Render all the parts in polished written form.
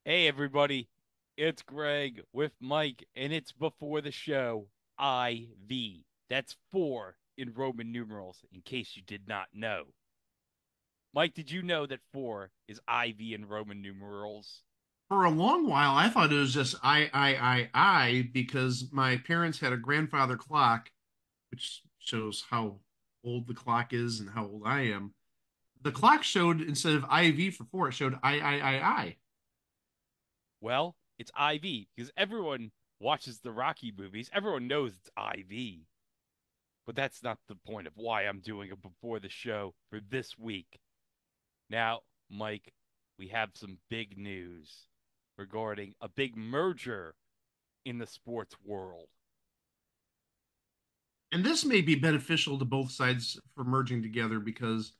Hey everybody, it's Greg with Mike, and it's before the show IV. That's four in Roman numerals, in case you did not know. Mike, did you know that four is IV in Roman numerals? For a long while, I thought it was just I because my parents had a grandfather clock, which shows how old the clock is and how old I am. The clock showed instead of IV for four, it showed I. Well, it's IV because everyone watches the Rocky movies. Everyone knows it's IV. But that's not the point of why I'm doing it before the show for this week. Now, Mike, we have some big news regarding a big merger in the sports world. And this may be beneficial to both sides for merging together because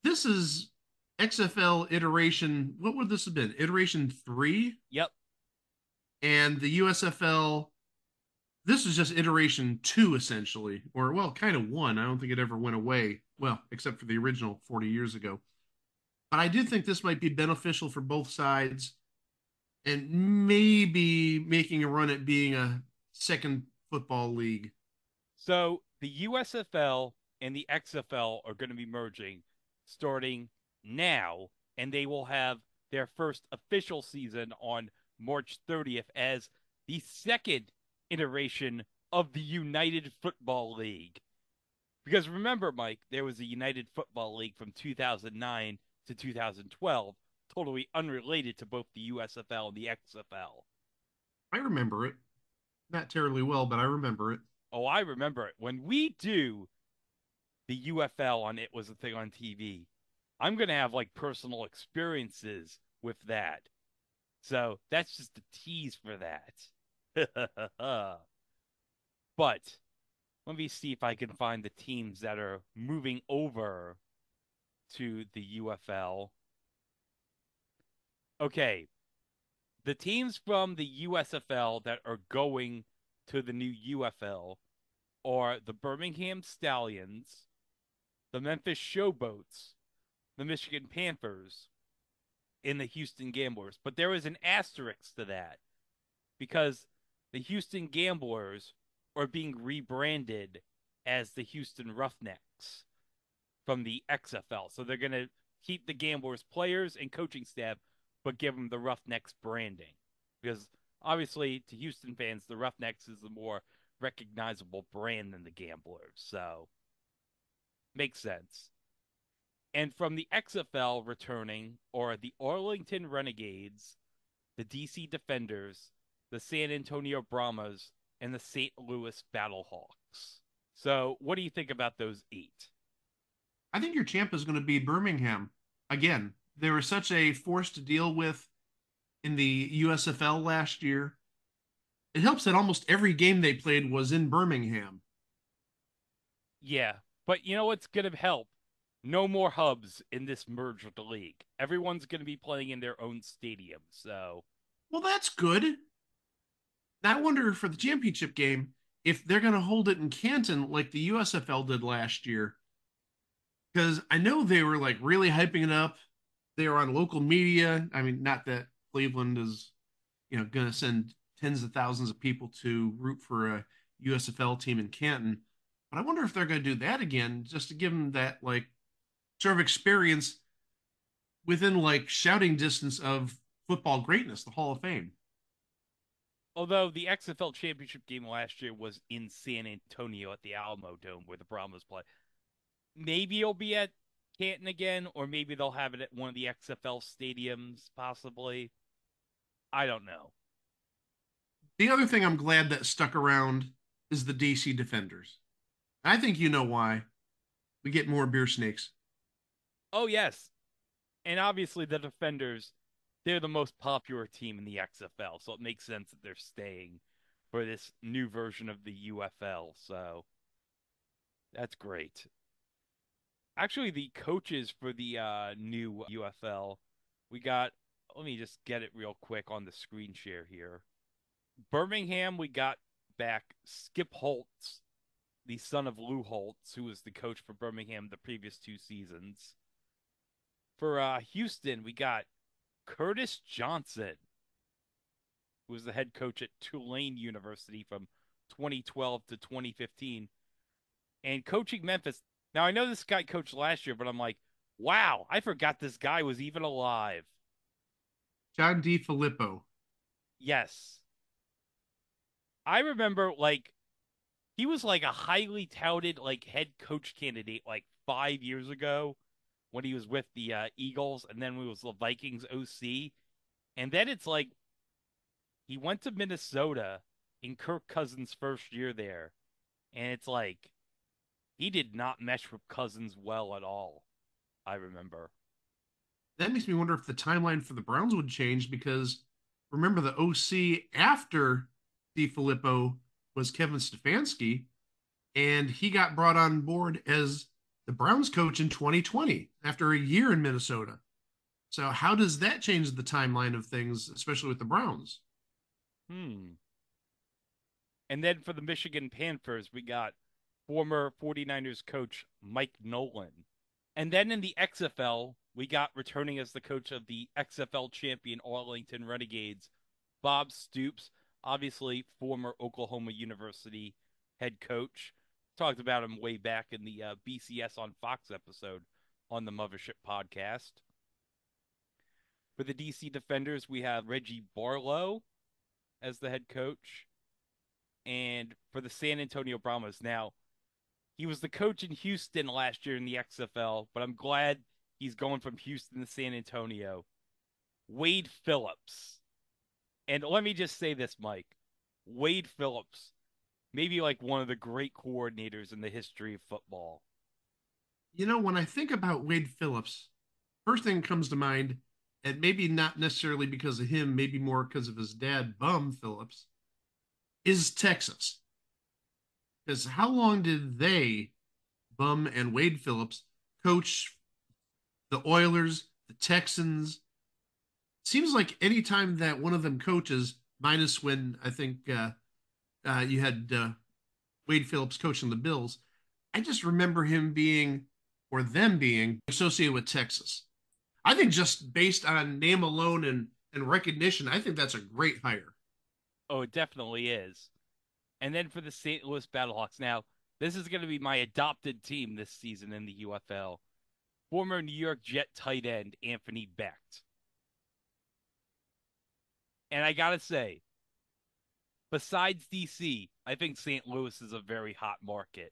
this is XFL iteration. What would this have been? Iteration three, Yep. and the USFL. This is just iteration two, essentially, or well, kind of one. I don't think it ever went away. Well, except for the original 40 years ago. But I do think this might be beneficial for both sides and maybe making a run at being a second football league. So the USFL and the XFL are going to be merging starting now, and they will have their first official season on March 30th as the second iteration of the United Football League. Because remember, Mike, there was a United Football League from 2009 to 2012, totally unrelated to both the USFL and the XFL. I remember it. Not terribly well, but I remember it. Oh, I remember it. When we do the UFL on It Was a Thing on TV, I'm going to have like personal experiences with that. So that's just a tease for that. But let me see if I can find the teams that are moving over to the UFL. Okay, the teams from the USFL that are going to the new UFL are the Birmingham Stallions, the Memphis Showboats, the Michigan Panthers, and the Houston Gamblers. But there is an asterisk to that because the Houston Gamblers are being rebranded as the Houston Roughnecks from the XFL. So they're going to keep the Gamblers players and coaching staff, but give them the Roughnecks branding. Because obviously, to Houston fans, the Roughnecks is the more recognizable brand than the Gamblers. So makes sense. And from the XFL returning or the Arlington Renegades, the DC Defenders, the San Antonio Brahmas, and the St. Louis Battlehawks. So, what do you think about those eight? I think your champ is going to be Birmingham. Again, they were such a force to deal with in the USFL last year. It helps that almost every game they played was in Birmingham. Yeah, but you know what's going to help? No more hubs in this merge with the league. Everyone's going to be playing in their own stadium. So, Well, that's good. I wonder for the championship game if they're going to hold it in Canton like the USFL did last year. Because I know they were like really hyping it up. They were on local media. I mean, not that Cleveland is, going to send tens of thousands of people to root for a USFL team in Canton. But I wonder if they're going to do that again, just to give them that like sort of experience within like shouting distance of football greatness, the Hall of Fame. although the XFL championship game last year was in San Antonio at the Alamo Dome where the Brahmas play, maybe it'll be at Canton again, or maybe they'll have it at one of the XFL stadiums, possibly. I don't know. The other thing I'm glad that stuck around is the DC Defenders. I think you know why. We get more beer snakes. Oh, yes. And obviously, the Defenders, they're the most popular team in the XFL, so it makes sense that they're staying for this new version of the UFL. So that's great. Actually, the coaches for the new UFL, we got, let me just get it real quick on the screen share here. Birmingham, we got back Skip Holtz, the son of Lou Holtz, who was the coach for Birmingham the previous two seasons. For Houston, we got Curtis Johnson, who was the head coach at Tulane University from 2012 to 2015, and coaching Memphis. Now, I know this guy coached last year, but I'm like, wow, I forgot this guy was even alive. John D. Filippo. Yes. I remember, like, he was like a highly touted, like, head coach candidate, like, 5 years ago when he was with the Eagles, and then we was the Vikings OC. And then it's like he went to Minnesota in Kirk Cousins' first year there, and it's like he did not mesh with Cousins well at all. I remember. That makes me wonder if the timeline for the Browns would change because remember the OC after D. Filippo was Kevin Stefanski, and he got brought on board as the Browns coach in 2020 after a year in Minnesota. So how does that change the timeline of things, especially with the Browns? Hmm. And then for the Michigan Panthers, we got former 49ers coach Mike Nolan. And then in the XFL, we got returning as the coach of the XFL champion Arlington Renegades, Bob Stoops, obviously former Oklahoma University head coach. Talked about him way back in the BCS on Fox episode on the Mothership podcast. For the DC Defenders, we have Reggie Barlow as the head coach. And for the San Antonio Brahmas, now he was the coach in Houston last year in the XFL, but I'm glad he's going from Houston to San Antonio. Wade Phillips. And let me just say this, Mike. Wade Phillips, maybe like one of the great coordinators in the history of football. You know, when I think about Wade Phillips, first thing that comes to mind, and maybe not necessarily because of him, maybe more because of his dad, Bum Phillips, is Texas. Because how long did they, Bum and Wade Phillips, coach the Oilers, the Texans? Seems like anytime that one of them coaches, minus when I think you had Wade Phillips coaching the Bills, I just remember him being, or them being, associated with Texas. I think just based on name alone and recognition, I think that's a great hire. Oh, it definitely is. And then for the St. Louis Battlehawks, now, this is going to be my adopted team this season in the UFL. Former New York Jet tight end Anthony Becht. And I got to say, besides DC, I think St. Louis is a very hot market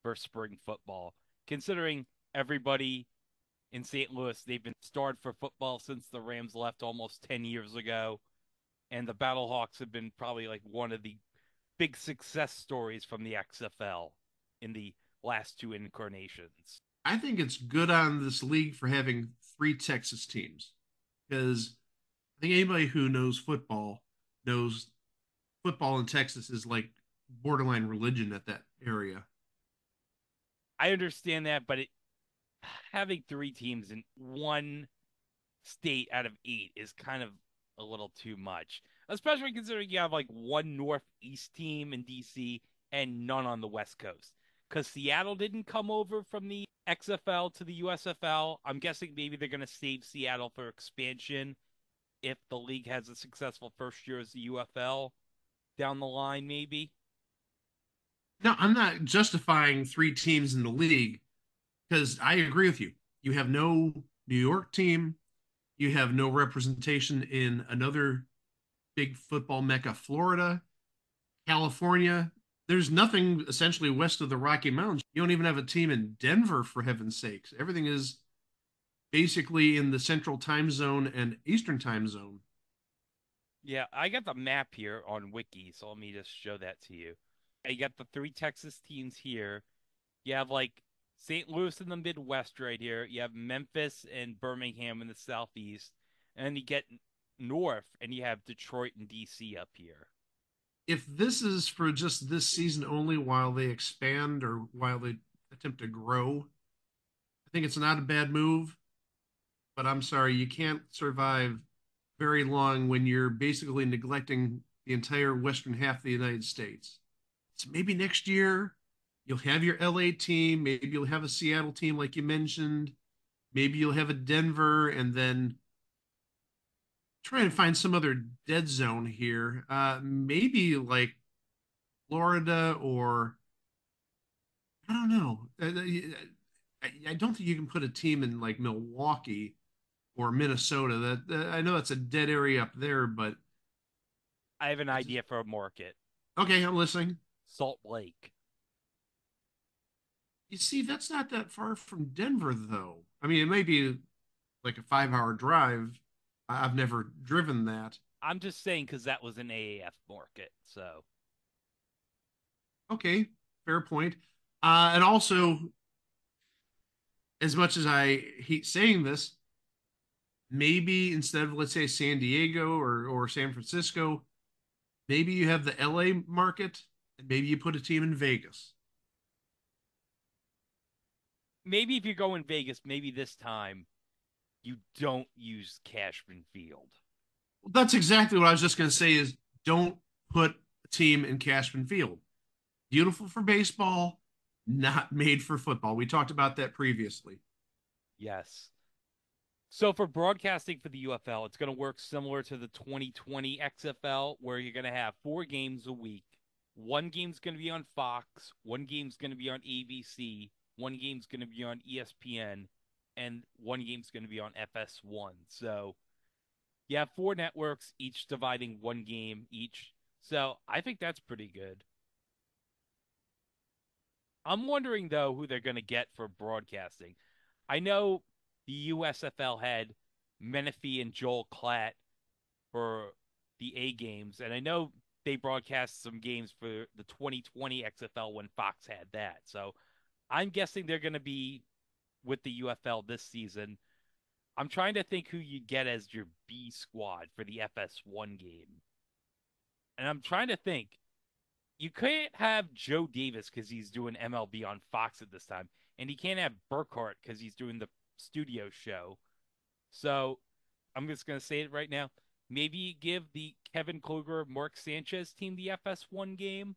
for spring football, considering everybody in St. Louis, they've been starved for football since the Rams left almost 10 years ago. And the Battlehawks have been probably like one of the big success stories from the XFL in the last two incarnations. I think it's good on this league for having three Texas teams because I think anybody who knows football in Texas is like borderline religion at that area. I understand that, but having three teams in one state out of eight is kind of a little too much, especially considering you have like one Northeast team in DC and none on the West Coast. Because Seattle didn't come over from the XFL to the USFL. I'm guessing maybe they're going to save Seattle for expansion if the league has a successful first year as the UFL down the line, maybe. No, I'm not justifying three teams in the league because I agree with you. You have no New York team, you have no representation in another big football mecca, Florida, California. There's nothing essentially west of the Rocky Mountains. You don't even have a team in Denver, for heaven's sakes. Everything is basically in the central time zone and eastern time zone. Yeah, I got the map here on Wiki, so let me just show that to you. You got the three Texas teams here. You have like St. Louis in the Midwest right here. You have Memphis and Birmingham in the Southeast. And then you get north and you have Detroit and DC up here. If this is for just this season only while they expand or while they attempt to grow, I think it's not a bad move. But I'm sorry, you can't survive very long when you're basically neglecting the entire western half of the United States. So maybe next year you'll have your LA team, maybe you'll have a Seattle team like you mentioned, maybe you'll have a Denver, and then Trying to find some other dead zone here. Maybe like Florida or I don't know. I don't think you can put a team in like Milwaukee or Minnesota. That I know that's a dead area up there, but I have an I just idea for a market. okay. I'm listening. Salt Lake. You see, that's not that far from Denver, though. I mean, it may be like a 5 hour drive. I've never driven that. I'm just saying because that was an AAF market. So Okay, fair point. And also, as much as I hate saying this, maybe instead of let's say San Diego or San Francisco, maybe you have the LA market and maybe you put a team in Vegas. maybe if you go in Vegas, maybe this time you don't use Cashman Field. That's exactly what I was just going to say is don't put a team in Cashman Field. Beautiful for baseball, not made for football. We talked about that previously. Yes. So for broadcasting for the UFL, it's going to work similar to the 2020 XFL, where you're going to have 4 games a week. One game's going to be on Fox, one game's going to be on ABC, one game's going to be on ESPN, and one game's going to be on FS1. So you have 4 networks, each dividing one game each. So I think that's pretty good. I'm wondering though who they're going to get for broadcasting. I know the USFL had Menifee and Joel Klatt for the A games, and I know they broadcast some games for the 2020 XFL when Fox had that. So I'm guessing they're going to be with the UFL this season. I'm trying to think who you get as your B squad for the FS1 game. And I'm trying to think you can't have Joe Davis because he's doing MLB on Fox at this time, and he can't have Burkhart because he's doing the studio show. So I'm just gonna say it right now. Maybe you give the Kevin Kluger, Mark Sanchez team the FS1 game.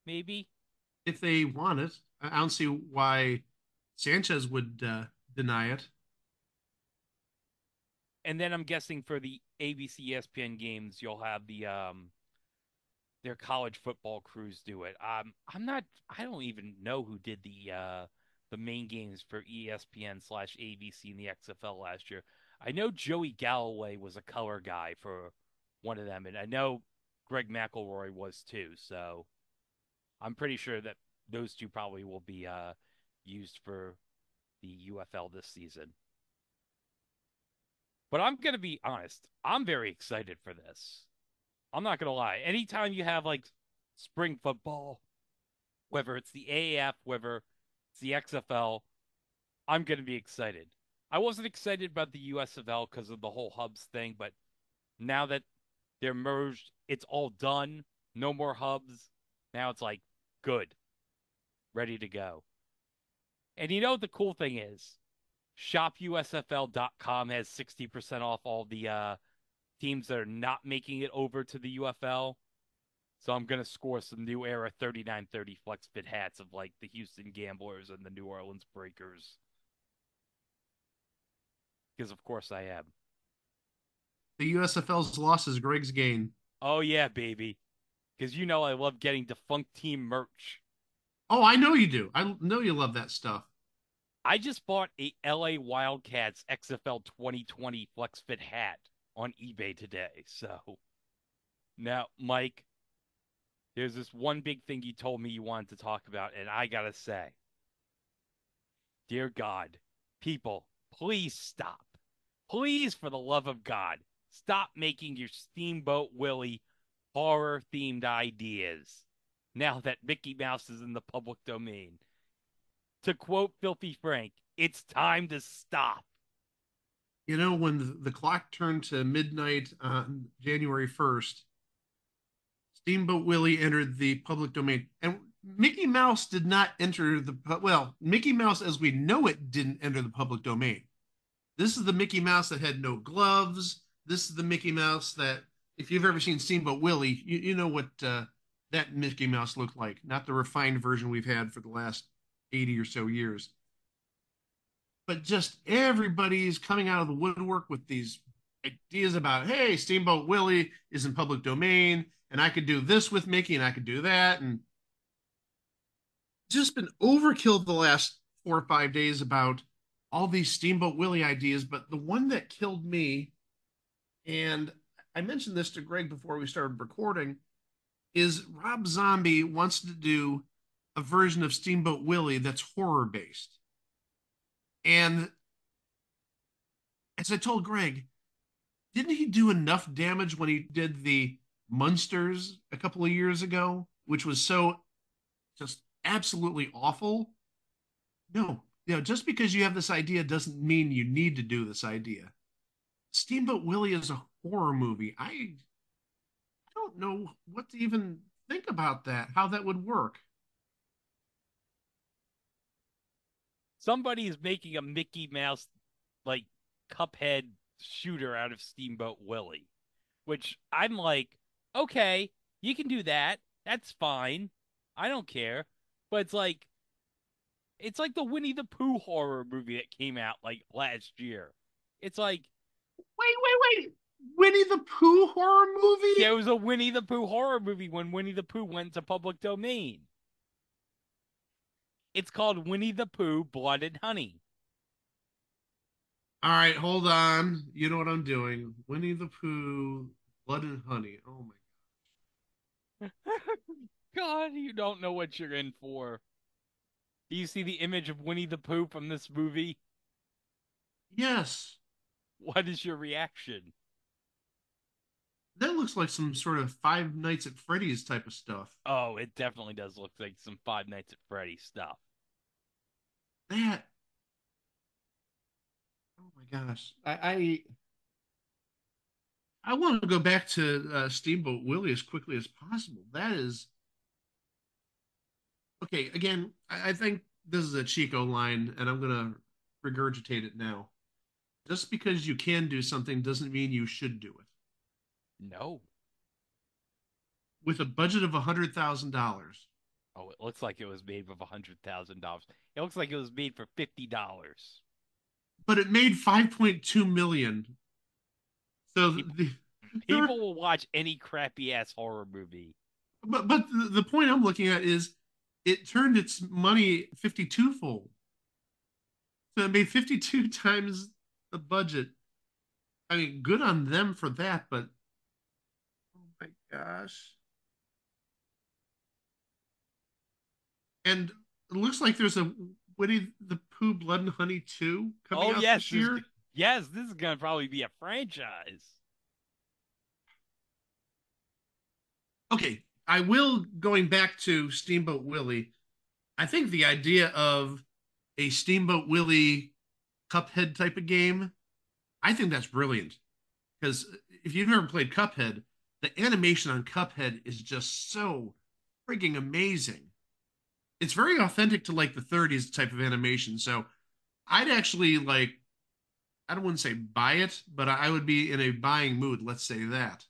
Maybe, If they want it, I don't see why Sanchez would deny it. and then I'm guessing for the ABC ESPN games, you'll have their college football crews do it. I'm not. I don't even know who did the main games for ESPN/ABC in the XFL last year. I know Joey Galloway was a color guy for one of them, and I know Greg McElroy was too. So I'm pretty sure that those two probably will be used for the UFL this season. But I'm gonna be honest. I'm very excited for this. I'm not gonna lie. Anytime you have like spring football, whether it's the AAF, whether it's the XFL, I'm gonna be excited. I wasn't excited about the USFL because of the whole hubs thing, but now that they're merged, it's all done. No more hubs. Now it's like good, ready to go. And you know what the cool thing is? ShopUSFL.com has 60% off all the teams that are not making it over to the UFL. So I'm gonna score some new era 3930 flex fit hats of like the Houston Gamblers and the New Orleans Breakers. Because of course I am. The USFL's loss is Greg's gain. Oh yeah, baby. Because you know I love getting defunct team merch. Oh, I know you do. I know you love that stuff. I just bought a LA Wildcats XFL 2020 flex fit hat on eBay today. So now, Mike, there's this one big thing you told me you wanted to talk about, and I gotta say, dear God, people, please stop. Please, for the love of God, stop making your Steamboat Willie horror themed ideas now that Mickey Mouse is in the public domain. To quote Filthy Frank, it's time to stop. You know, when the clock turned to midnight on January 1st, Steamboat Willie entered the public domain. And Mickey Mouse did not enter well, Mickey Mouse as we know it didn't enter the public domain. This is the Mickey Mouse that had no gloves. This is the Mickey Mouse that, if you've ever seen Steamboat Willie, you know what that Mickey Mouse looked like, not the refined version we've had for the last 80 or so years. but just everybody's coming out of the woodwork with these ideas about, hey, Steamboat Willie is in public domain, and I could do this with Mickey, and I could do that, and just been overkill the last 4 or 5 days about all these Steamboat Willie ideas. But the one that killed me, and I mentioned this to Greg before we started recording, is Rob Zombie wants to do a version of Steamboat Willie that's horror based. And as I told Greg, didn't he do enough damage when he did the Munsters a couple of years ago, which was so just absolutely awful? No, just because you have this idea doesn't mean you need to do this idea. Steamboat Willie is a horror movie. I don't know what to even think about that, how that would work. Somebody is making a Mickey Mouse like Cuphead shooter out of Steamboat Willie, which I'm like, okay, you can do that. That's fine. I don't care. But it's like the Winnie the Pooh horror movie that came out like last year. It's like, Wait. Winnie the Pooh horror yeah, movie? it was a Winnie the Pooh horror movie when Winnie the Pooh went to public domain. It's called Winnie the Pooh Blood and Honey. All right, hold on. You know what I'm doing. Winnie the Pooh, Blood and Honey. Oh my. God, you don't know what you're in for. Do you see the image of Winnie the Pooh from this movie? Yes, What is your reaction? that looks like some sort of Five Nights at Freddy's type of stuff. Oh, it definitely does look like some Five Nights at Freddy's stuff. That. Oh my gosh. I want to go back to Steamboat Willie as quickly as possible. That is okay. Again, I think this is a Chico line, and I'm gonna regurgitate it now. Just because you can do something doesn't mean you should do it. No. With a budget of $100,000, Oh, it looks like it was made with $100,000. It looks like it was made for $50. but it made 5.2 million. So People, there, people will watch any crappy ass horror movie. but the point I'm looking at is it turned its money 52 fold. So it made 52 times the budget. I mean, good on them for that, but oh my gosh. And it looks like there's a Winnie the Pooh Blood and Honey 2 coming Oh out yes, this year. this is gonna probably be a franchise. Okay, I will going back to Steamboat Willie. I think the idea of a Steamboat Willie Cuphead type of game, I think that's brilliant. Because if you've never played Cuphead, the animation on Cuphead is just so freaking amazing. It's very authentic to like the 30s type of animation. So I'd actually like, I don't want to say buy it, but I would be in a buying mood. Let's say that.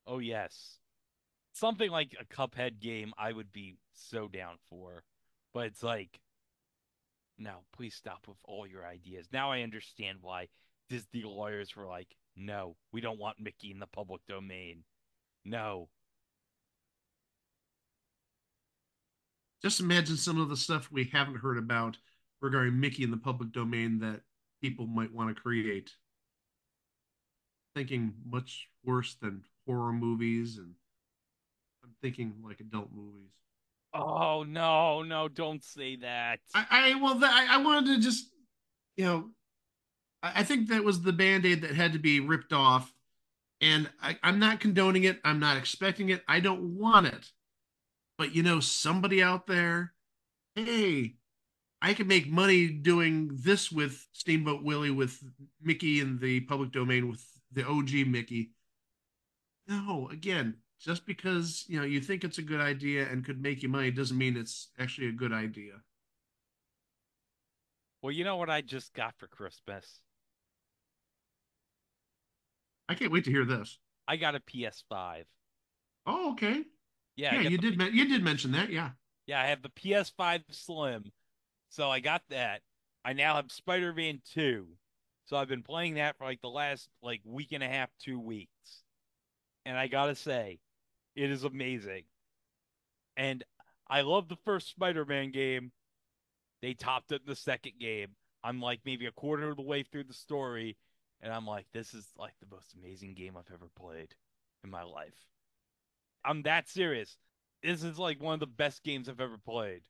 Oh yes. Something like a Cuphead game I would be so down for. But it's like, no, please stop with all your ideas. Now I understand why Disney lawyers were like, no, we don't want Mickey in the public domain. No. Just imagine some of the stuff we haven't heard about regarding Mickey in the public domain that people might want to create. Thinking much worse than horror movies, and I'm thinking like adult movies. Oh no, no, don't say that. I wanted to just you know I think that was the band-aid that had to be ripped off, and I'm not condoning it. I'm not expecting it. I don't want it. But somebody out there, hey, I can make money doing this with Steamboat Willie, with Mickey in the public domain, with the OG Mickey. No, again, just because you think it's a good idea and could make you money doesn't mean it's actually a good idea. Well, you know what I just got for Christmas? I can't wait to hear this. I got a PS5. Oh, okay. Yeah, I Yeah, got the you did mention that. Yeah. yeah, I have the PS5 Slim. So I got that. I now have Spider-Man 2. So I've been playing that for like the last like week and a half, 2 weeks. And I gotta say, it is amazing. And I love the first Spider-Man game. They topped it in the second game. I'm like maybe a quarter of the way through the story, and I'm like, this is like the most amazing game I've ever played in my life. I'm that serious. This is like one of the best games I've ever played.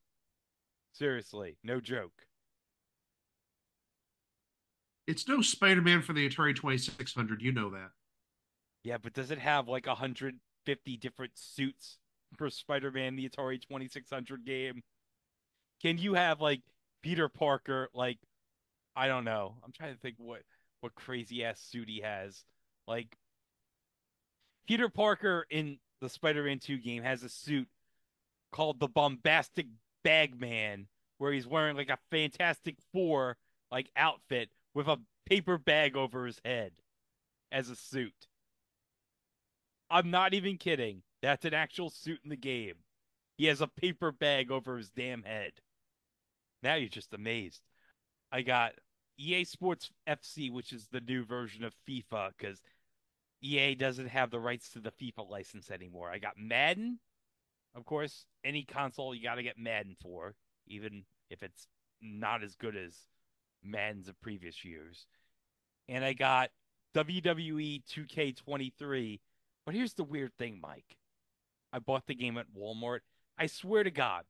Seriously, no joke. It's no Spider-Man for the Atari 2600. You know that. Yeah, but does it have like 150 different suits for Spider-Man, the Atari 2600 game? Can you have like Peter Parker, like, I don't know. I'm trying to think what crazy ass suit he has. Like Peter Parker in the Spider-Man 2 game has a suit called the Bombastic Bagman, where he's wearing like a Fantastic Four like outfit with a paper bag over his head as a suit. I'm not even kidding. That's an actual suit in the game. He has a paper bag over his damn head. Now you're just amazed. I got EA Sports FC, which is the new version of FIFA, because EA doesn't have the rights to the FIFA license anymore. I got Madden, of course, any console you got to get Madden for, even if it's not as good as Madden's of previous years. And I got WWE 2K23. But here's the weird thing, Mike. I bought the game at Walmart. I swear to God,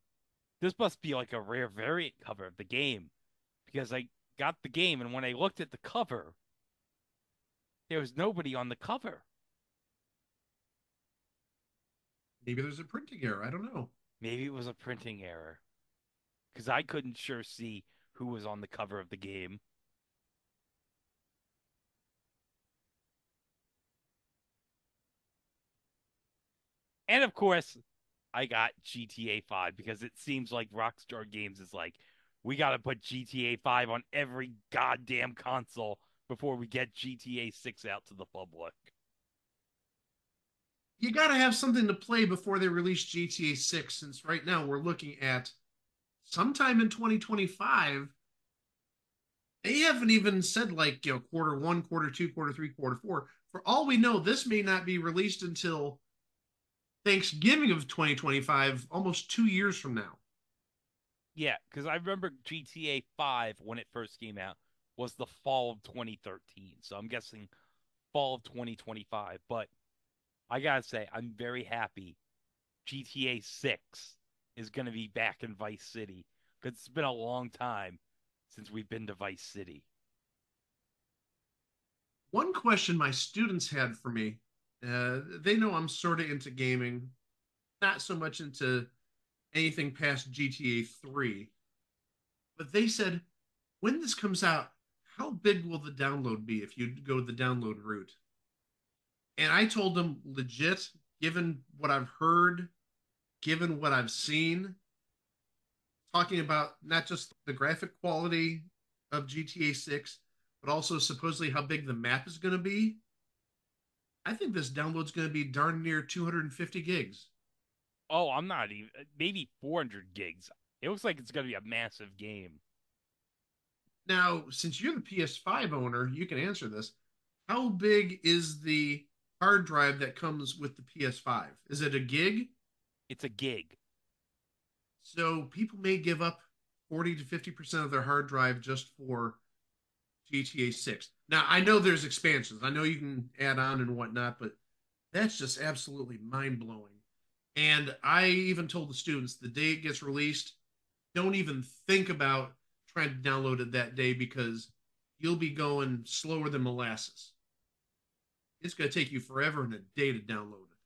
this must be like a rare variant cover of the game because I got the game, and when I looked at the cover, there was nobody on the cover. Maybe there's a printing error. I don't know. Maybe it was a printing error because I couldn't sure see who was on the cover of the game. And of course, I got GTA 5 because it seems like Rockstar Games is like, we got to put GTA 5 on every goddamn console before we get GTA 6 out to the public. You got to have something to play before they release GTA 6, since right now we're looking at sometime in 2025. They haven't even said like, quarter one, quarter two, quarter three, quarter four. For all we know, this may not be released until Thanksgiving of 2025, almost 2 years from now. Yeah, because I remember GTA 5 when it first came out was the fall of 2013. So I'm guessing fall of 2025. But I gotta say, I'm very happy GTA 6 is going to be back in Vice City because it's been a long time since we've been to Vice City. One question my students had for me, they know I'm sort of into gaming, not so much into anything past GTA 3, but they said, when this comes out, how big will the download be if you go the download route? And I told them, legit, given what I've heard, given what I've seen, talking about not just the graphic quality of GTA 6, but also supposedly how big the map is going to be. I think this download's going to be darn near 250 gigs. Oh, I'm not even, maybe 400 gigs. It looks like it's going to be a massive game. Now, since you're the PS5 owner, you can answer this. How big is the hard drive that comes with the PS5? Is it a gig? It's a gig. So people may give up 40 to 50% of their hard drive just for GTA 6. Now, I know there's expansions. I know you can add on and whatnot, but that's just absolutely mind blowing. And I even told the students the day it gets released, don't even think about trying to download it that day because you'll be going slower than molasses. It's going to take you forever and a day to download it.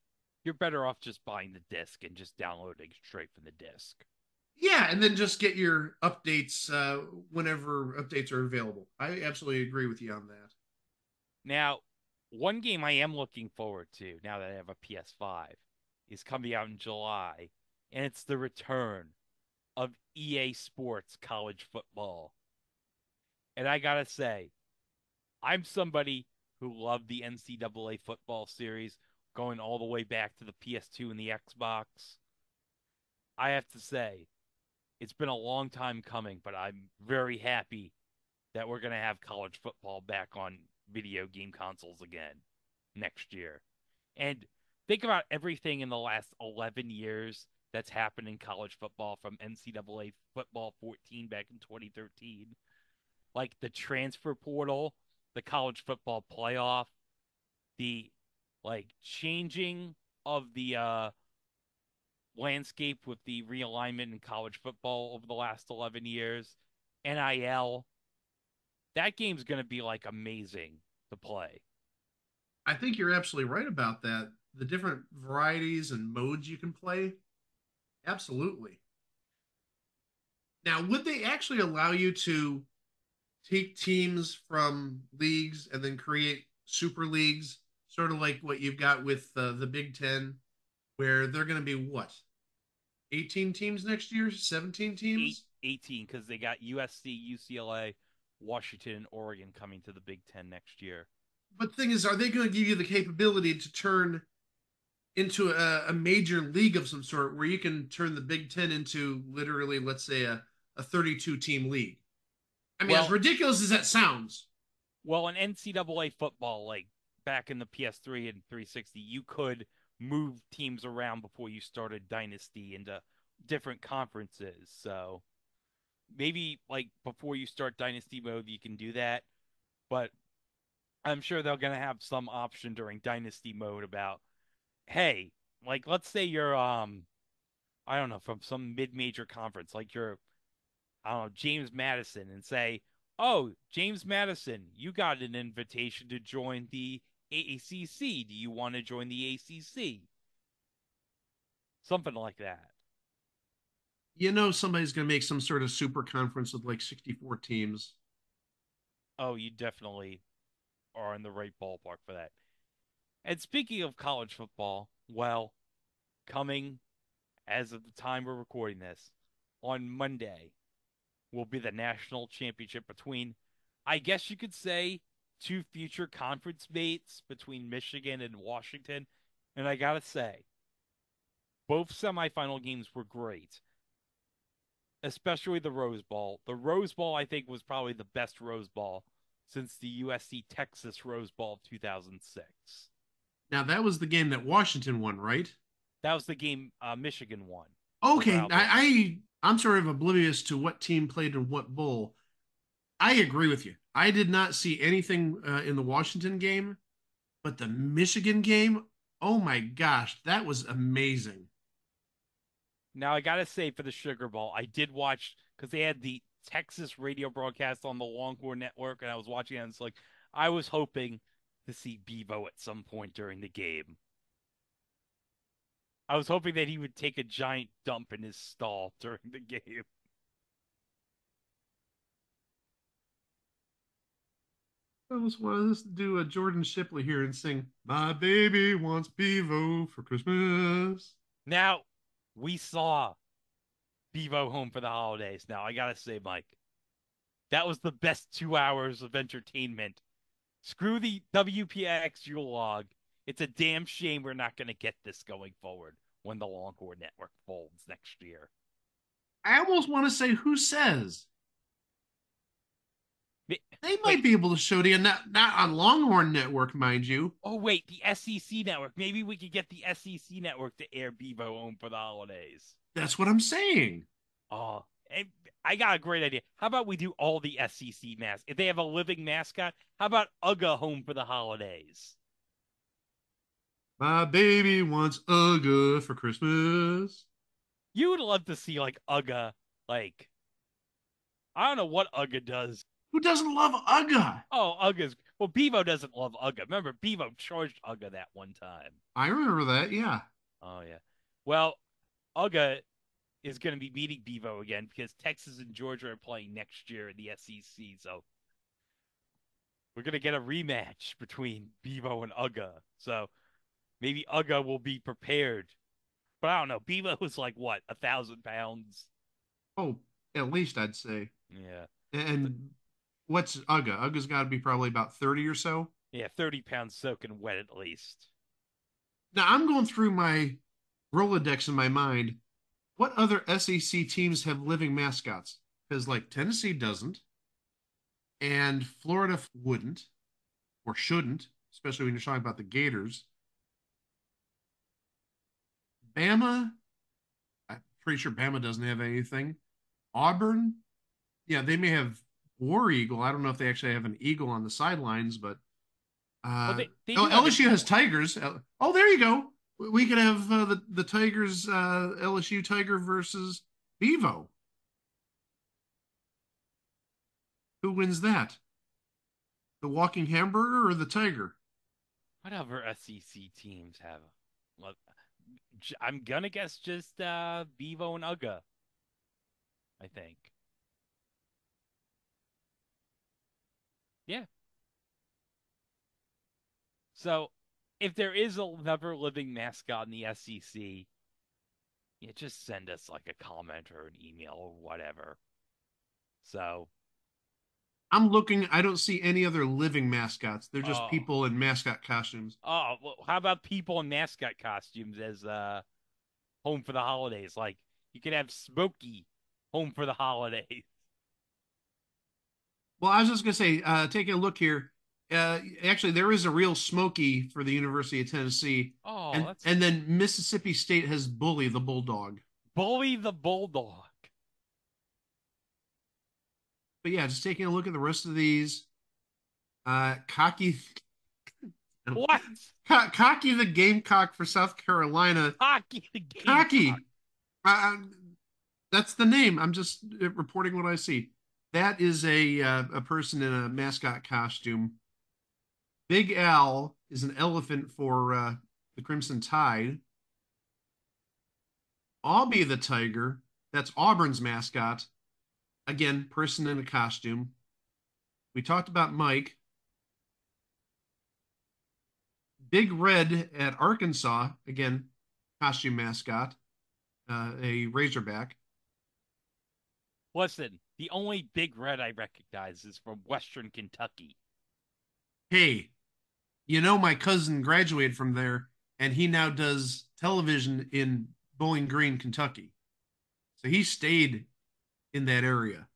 You're better off just buying the disc and just downloading straight from the disc. Yeah, and then just get your updates whenever updates are available. I absolutely agree with you on that. Now, one game I am looking forward to now that I have a PS5 is coming out in July, and it's the return of EA Sports College Football. And I gotta say, I'm somebody who loved the NCAA football series going all the way back to the PS2 and the Xbox. I have to say, It's been a long time coming, but I'm very happy that we're going to have college football back on video game consoles again next year. And think about everything in the last 11 years that's happened in college football from NCAA football 14 back in 2013, like the transfer portal, the college football playoff, the like changing of the landscape with the realignment in college football over the last 11 years, NIL. That game's going to be like amazing to play. I think you're absolutely right about that. The different varieties and modes you can play, absolutely. Now, would they actually allow you to take teams from leagues and then create super leagues, sort of like what you've got with the Big Ten, where they're going to be what, 18 teams next year, 17 Eight, teams? 18 because they got USC, UCLA, Washington, and Oregon coming to the Big Ten next year. But the thing is, are they going to give you the capability to turn into a major league of some sort where you can turn the Big Ten into literally, let's say, a 32 team league? I mean, as Well, ridiculous as that sounds, in NCAA football, like back in the PS3 and 360, you could move teams around before you started Dynasty into different conferences. So maybe like before you start Dynasty mode, you can do that. But I'm sure they're going to have some option during Dynasty mode about, hey, like let's say you're I don't know, from some mid-major conference, like you're I don't know, James Madison, and say, "Oh, James Madison, you got an invitation to join the AACC. Do you want to join the ACC?" Something like that. you know somebody's going to make some sort of super conference with like 64 teams. Oh, you definitely are in the right ballpark for that. And speaking of college football, well, coming as of the time we're recording this, on Monday will be the national championship between, I guess you could say, two future conference mates between Michigan and Washington. And I gotta say, both semifinal games were great, especially the Rose Bowl. The Rose Bowl, I think, was probably the best Rose Bowl since the USC Texas Rose Bowl of 2006. Now, that was the game that Washington won, right? That was the game Michigan won over Okay, Alabama. I'm sort of oblivious to what team played in what bowl. I agree with you. I did not see anything in the Washington game, but the Michigan game, oh my gosh, that was amazing. Now, I gotta say, for the Sugar Bowl, I did watch because they had the Texas radio broadcast on the Longhorn Network, and I was watching it, and it's like I was hoping to see Bevo at some point during the game. I was hoping that he would take a giant dump in his stall during the game. I almost wanted us to do a Jordan Shipley here and sing "My Baby Wants Bevo for Christmas." Now, we saw Bevo home for the holidays. Now, I gotta say, Mike, that was the best 2 hours of entertainment. Screw the WPX Yule log. It's a damn shame we're not going to get this going forward when the Longhorn Network folds next year. I almost want to say, who says? They Like, might be able to show to you, not on Longhorn Network, mind you. oh, wait, the SEC Network. Maybe we could get the SEC Network to air Bevo home for the holidays. That's what I'm saying. Oh, and I got a great idea. How about we do all the SEC masks? If they have a living mascot, how about Ugga home for the holidays? My baby wants Ugga for Christmas. You would love to see like Ugga, like I don't know what Ugga does. Who doesn't love Ugga? Oh, Ugga's well, Bevo doesn't love Ugga. Remember, Bevo charged Ugga that one time. I remember that, yeah. Oh yeah. Well, Ugga is going to be meeting Bevo again because Texas and Georgia are playing next year in the SEC. So we're going to get a rematch between Bevo and Ugga. So maybe Ugga will be prepared. But I don't know. Bevo was like what, 1,000 pounds? Oh, at least I'd say. Yeah. And what's Ugga? Ugga's got to be probably about 30 or so. Yeah, 30 pounds soaking wet at least. Now I'm going through my Rolodex in my mind. What other SEC teams have living mascots? Because like Tennessee doesn't, and Florida wouldn't or shouldn't, especially when you're talking about the Gators. Bama, I'm pretty sure Bama doesn't have anything. Auburn, yeah, they may have War Eagle. I don't know if they actually have an eagle on the sidelines, but Well, they oh, do have an LSU has eagle. Tigers. Oh, there you go. We could have the Tigers, LSU Tiger versus Bevo. Who wins that? The walking hamburger or the tiger? What other SEC teams have? Well, I'm gonna guess just Bevo and Uga. I think. Yeah. So, if there is another living mascot in the SEC, yeah, just send us like a comment or an email or whatever. So, I'm looking. I don't see any other living mascots. They're just oh, people in mascot costumes. well, how about people in mascot costumes as home for the holidays? Like you could have Smokey home for the holidays. Well, I was just gonna say, taking a look here. Actually, there is a real Smoky for the University of Tennessee, Oh, and that's and then Mississippi State has Bully the Bulldog. Bully the Bulldog. But yeah, just taking a look at the rest of these. Cocky, What? Cocky the Gamecock for South Carolina. Hockey the Gamecock. Cocky. Uh, that's the name. I'm just reporting what I see. That is a person in a mascot costume. Big Al is an elephant for the Crimson Tide. Aubie the Tiger, that's Auburn's mascot. Again, person in a costume. We talked about Mike. Big Red at Arkansas, again, costume mascot, a Razorback. Listen, the only Big Red I recognize is from Western Kentucky. Hey, my cousin graduated from there, and he now does television in Bowling Green, Kentucky. So he stayed in that area.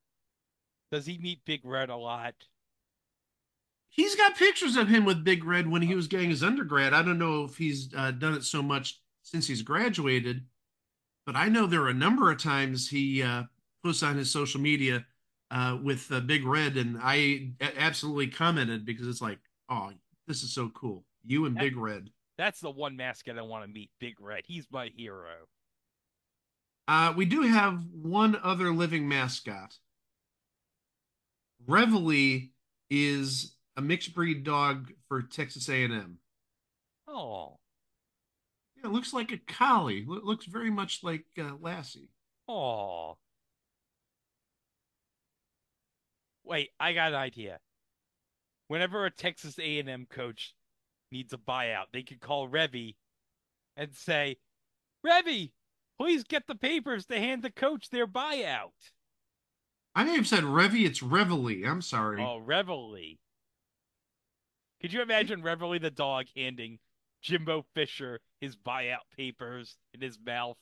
Does he meet Big Red a lot? He's got pictures of him with Big Red when he was getting his undergrad. I don't know if he's done it so much since he's graduated, but I know there are a number of times he posts on his social media with Big Red, and I absolutely commented because it's like, oh, this is so cool. You and That, Big Red. that's the one mascot I want to meet, Big Red. He's my hero. We do have one other living mascot. Reveille is a mixed breed dog for Texas A&M. Oh, Yeah, it looks like a collie. Looks very much like Lassie. oh. Wait, I got an idea. Whenever a Texas A&M coach needs a buyout, they could call Revy and say, Revy, please get the papers to hand the coach their buyout. I may have said Revy. It's Reveille. I'm sorry. Oh, Reveille. Could you imagine Reveille the dog handing Jimbo Fisher his buyout papers in his mouth?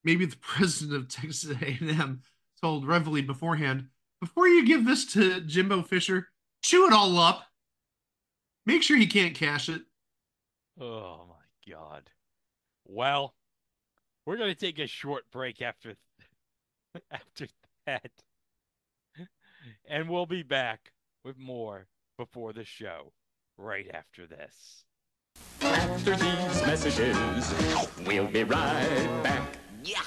Maybe the president of Texas A&M told Reveille beforehand, before you give this to Jimbo Fisher, chew it all up. Make sure he can't cash it. Oh my God. Well, we're gonna take a short break after that, and we'll be back with more before the show right after this. After these messages, we'll be right back. Yeah.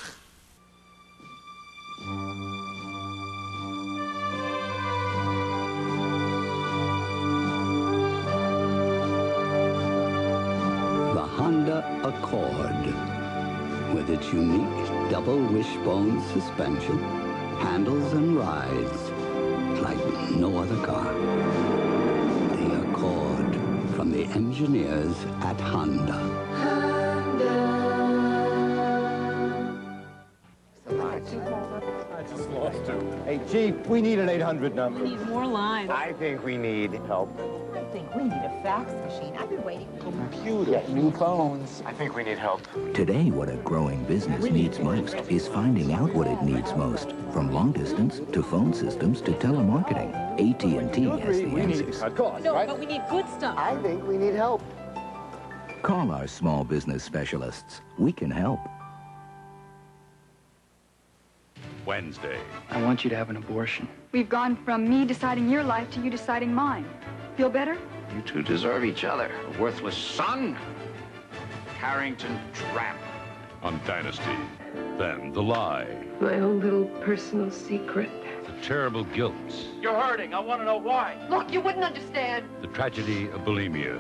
The Honda Accord. With its unique double wishbone suspension, handles and rides like no other car. The Accord from the engineers at Honda. I just lost him. Hey, Chief, we need an 800 number. We need more lines. I think we need help. I think we need a fax machine. I've been waiting. Computer. New phones. I think we need help. Today, what a growing business needs most is finding out what it needs most. From long distance to phone systems to telemarketing, AT&T has the answers. No, right? But we need good stuff. I think we need help. Call our small business specialists. We can help. Wednesday. I want you to have an abortion. We've gone from me deciding your life to you deciding mine. Feel better? You two deserve each other. A worthless son, Carrington Tramp. On Dynasty. Then The Lie. My own little personal secret. The terrible guilt. You're hurting. I want to know why. Look, you wouldn't understand. The tragedy of bulimia.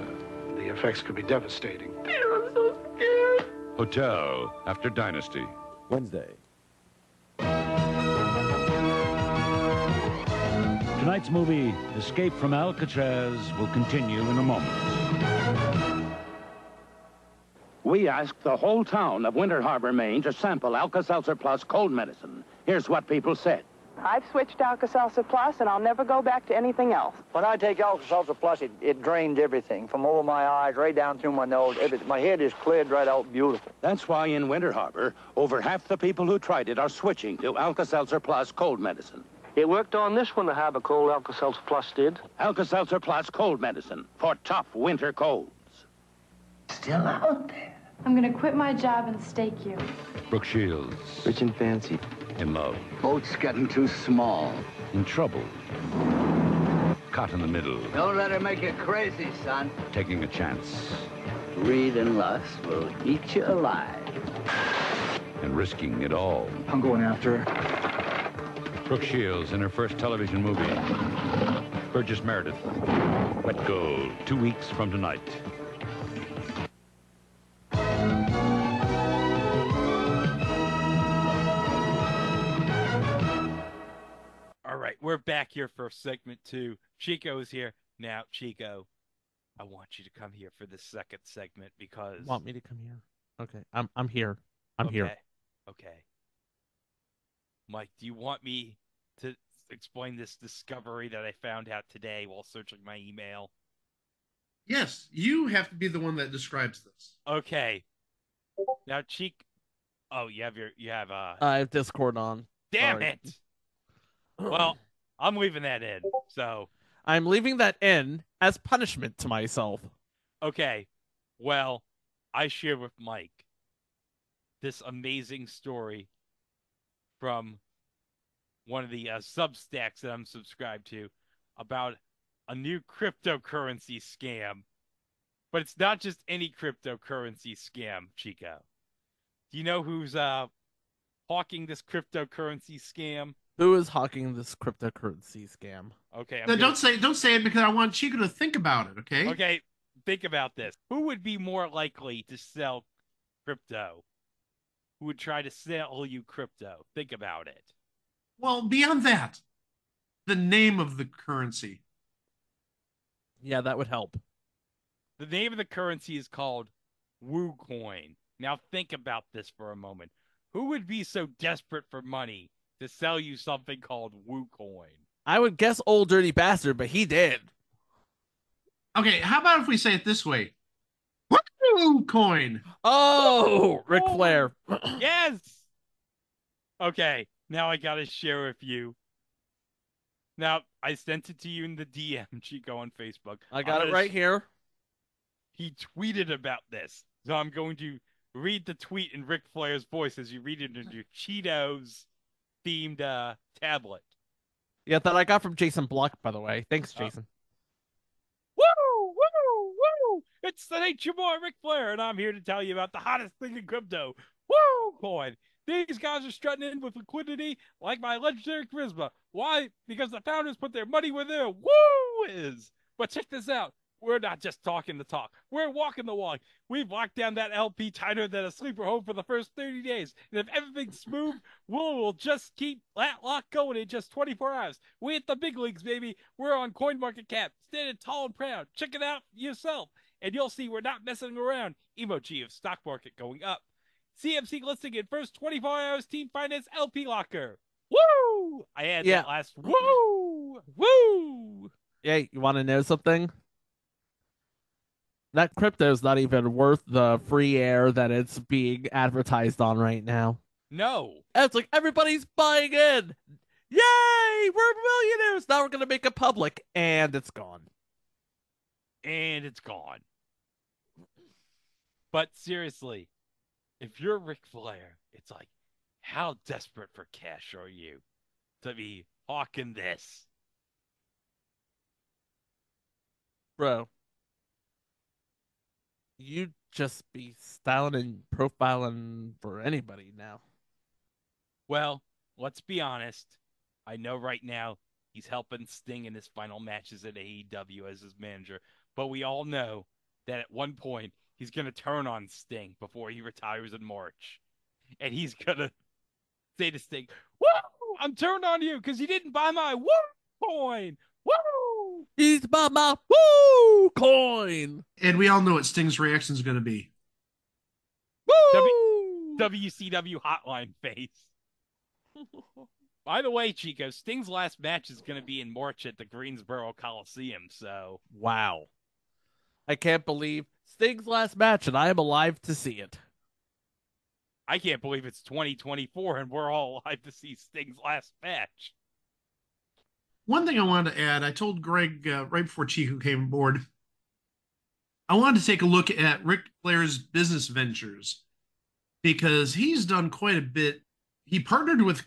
The effects could be devastating. Peter, I'm so scared. Hotel after Dynasty. Wednesday. Tonight's movie, Escape from Alcatraz, will continue in a moment. We asked the whole town of Winter Harbor, Maine, to sample Alka-Seltzer Plus cold medicine. Here's what people said. I've switched to Alka-Seltzer Plus, and I'll never go back to anything else. When I take Alka-Seltzer Plus, it drains everything, from over my eyes, right down through my nose. My head is cleared right out beautiful. That's why in Winter Harbor, over half the people who tried it are switching to Alka-Seltzer Plus cold medicine. It worked on this one, the Harbor Cold Alka-Seltzer Plus did. Alka-Seltzer Plus cold medicine for tough winter colds. Still out there. I'm gonna quit my job and stake you. Brooke Shields. Rich and fancy. In love. Boat's getting too small. In trouble. Caught in the middle. Don't let her make you crazy, son. Taking a chance. Greed and lust will eat you alive. And risking it all. I'm going after her. Brooke Shields in her first television movie. Burgess Meredith. Let Go. 2 weeks from tonight. All right, we're back here for segment 2. Chico's here. Now, Chico, I want you to come here for this second segment because... Want me to come here? Okay, I'm here. I'm here. Okay. Mike, do you want me to explain this discovery that I found out today while searching my email? Yes, you have to be the one that describes this. Okay. Now, oh, you have I have Discord on. Damn Sorry. it. Well, I'm leaving that in. So I'm leaving that in as punishment to myself. Okay. Well, I shared with Mike this amazing story from one of the Substacks that I'm subscribed to about a new cryptocurrency scam. But it's not just any cryptocurrency scam, Chico. Do you know who's hawking this cryptocurrency scam? Who is hawking this cryptocurrency scam? Okay. No, don't say it because I want Chico to think about it, okay? Okay, think about this. Who would be more likely to sell crypto? Who would try to sell you crypto? Think about it. Well, beyond that, the name of the currency. Yeah, that would help. The name of the currency is called WooCoin. Now think about this for a moment. Who would be so desperate for money to sell you something called WooCoin? I would guess Old Dirty Bastard, but he did. Okay, how about if we say it this way? WooCoin. Oh, Ric Flair. Yes. Okay, now I gotta share with you. Now, I sent it to you in the DM, Chico, on Facebook. I got it right here. He tweeted about this. So I'm going to read the tweet in Ric Flair's voice as you read it in your Cheetos-themed tablet. Yeah, that I got from Jason Block, by the way. Thanks, Jason. Woo! Woo! Woo! It's the Nature Boy, Ric Flair, and I'm here to tell you about the hottest thing in crypto. Woo! Coin. These guys are strutting in with liquidity like my legendary charisma. Why? Because the founders put their money where their woo is. But check this out. We're not just talking the talk. We're walking the walk. We've locked down that LP tighter than a sleeper hold for the first 30 days. And if everything's smooth, we'll just keep that lock going in just 24 hours. We hit the big leagues, baby. We're on CoinMarketCap, standing tall and proud. Check it out yourself, and you'll see we're not messing around. Emoji of stock market going up. CMC listing in first 24 hours team finance LP locker. Woo! I had Yeah. that last woo! Woo! Yeah, you want to know something? That crypto's not even worth the free air that it's being advertised on right now. No. And it's like everybody's buying in. Yay! We're millionaires. Now we're going to make it public. And it's gone. And it's gone. But seriously, if you're Ric Flair, it's like, how desperate for cash are you to be hawking this? Bro, you just be styling and profiling for anybody now. Well, let's be honest. I know right now he's helping Sting in his final matches at AEW as his manager, but we all know that at one point he's going to turn on Sting before he retires in March. And he's going to say to Sting, woo, I'm turned on you because you didn't buy my woo coin. Woo! He's by my woo coin. And we all know what Sting's reaction is going to be. Woo! WCW hotline face. By the way, Chico, Sting's last match is going to be in March at the Greensboro Coliseum, so... Wow. I can't believe Sting's last match, and I am alive to see it. I can't believe it's 2024 and we're all alive to see Sting's last match. One thing I wanted to add, I told Greg right before Chico came aboard, I wanted to take a look at Ric Flair's business ventures because he's done quite a bit. He partnered with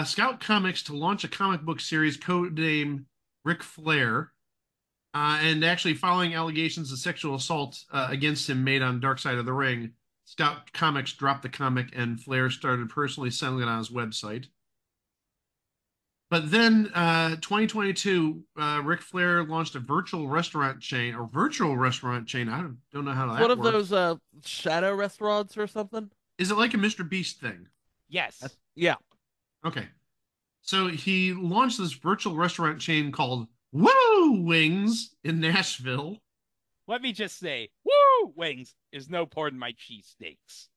Scout Comics to launch a comic book series codenamed Ric Flair, and actually following allegations of sexual assault against him made on Dark Side of the Ring, Scout Comics dropped the comic and Flair started personally selling it on his website. But then 2022, Ric Flair launched a virtual restaurant chain. I don't know how that One of works. those shadow restaurants or something? Is it like a Mr. Beast thing? Yes. Yeah. Okay. So he launched this virtual restaurant chain called Woo Wings in Nashville. Let me just say, Woo Wings is no pardon my cheesesteaks.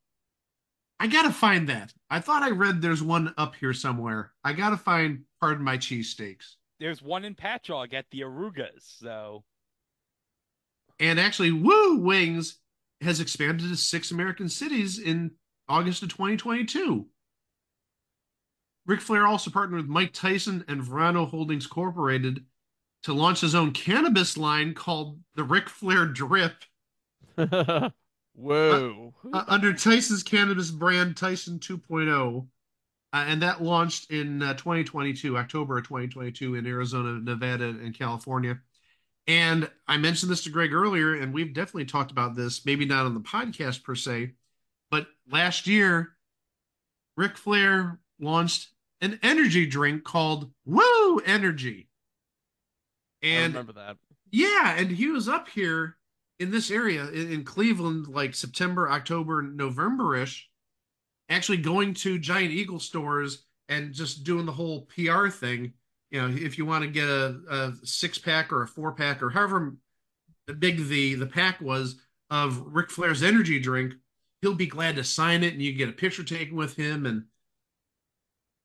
I gotta find that. I thought I read there's one up here somewhere. I gotta find pardon my cheesesteaks. There's one in Patchogue at the Arugas, so... And actually, Woo Wings has expanded to 6 American cities in August of 2022. Ric Flair also partnered with Mike Tyson and Verano Holdings Corporated to launch his own cannabis line called the Ric Flair Drip. Whoa. Under Tyson's cannabis brand, Tyson 2.0. And that launched in 2022, October of 2022 in Arizona, Nevada, and California. And I mentioned this to Greg earlier, and we've definitely talked about this, maybe not on the podcast per se, but last year, Ric Flair launched an energy drink called Woo Energy. And I remember that. Yeah, and he was up here in this area in Cleveland, like September, October, November-ish, actually going to Giant Eagle stores and just doing the whole PR thing. You know, if you want to get a 6-pack or a 4-pack or however big the pack was of Ric Flair's energy drink, he'll be glad to sign it and you get a picture taken with him. And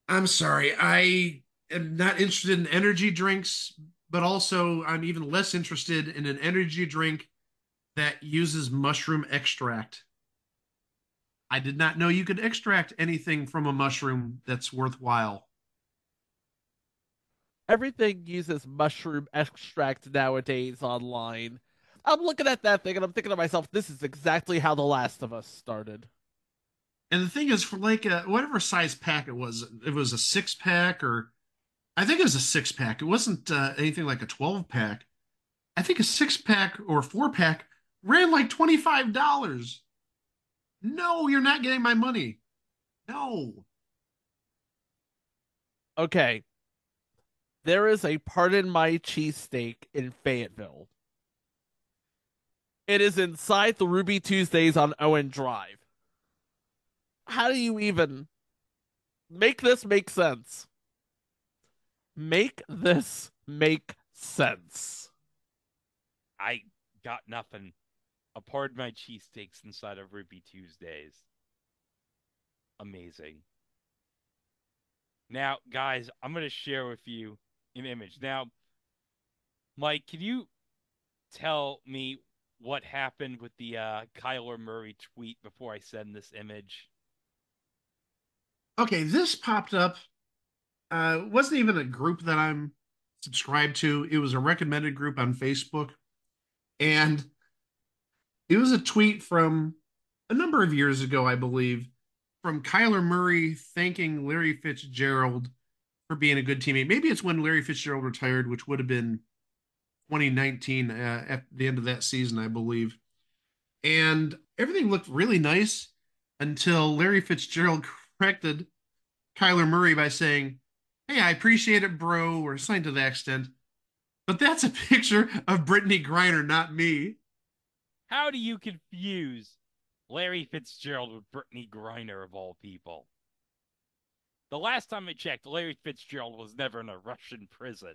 I'm sorry, I am not interested in energy drinks, but also I'm even less interested in an energy drink that uses mushroom extract. I did not know you could extract anything from a mushroom that's worthwhile. Everything uses mushroom extract nowadays online. I'm looking at that thing and I'm thinking to myself, this is exactly how The Last of Us started. And the thing is, for like whatever size pack it was a 6-pack or I think it was a 6-pack. It wasn't anything like a 12-pack. I think a 6-pack or 4-pack ran like $25. No, you're not getting my money. No. Okay. There is a Pardon My Cheesesteak in Fayetteville. It is inside the Ruby Tuesdays on Owen Drive. How do you even make this make sense? Make this make sense. I got nothing. A pardon my cheesesteaks inside of Ruby Tuesdays. Amazing. Now, guys, I'm going to share with you an image. Now, Mike, can you tell me what happened with the Kyler Murray tweet before I send this image? Okay, this popped up. Wasn't even a group that I'm subscribed to. It was a recommended group on Facebook. And it was a tweet from a number of years ago, I believe, from Kyler Murray thanking Larry Fitzgerald for being a good teammate. Maybe it's when Larry Fitzgerald retired, which would have been 2019 at the end of that season, I believe. And everything looked really nice until Larry Fitzgerald corrected Kyler Murray by saying, "Hey, I appreciate it, bro," or something to that extent. But that's a picture of Brittany Griner, not me. How do you confuse Larry Fitzgerald with Brittany Griner of all people? The last time I checked, Larry Fitzgerald was never in a Russian prison.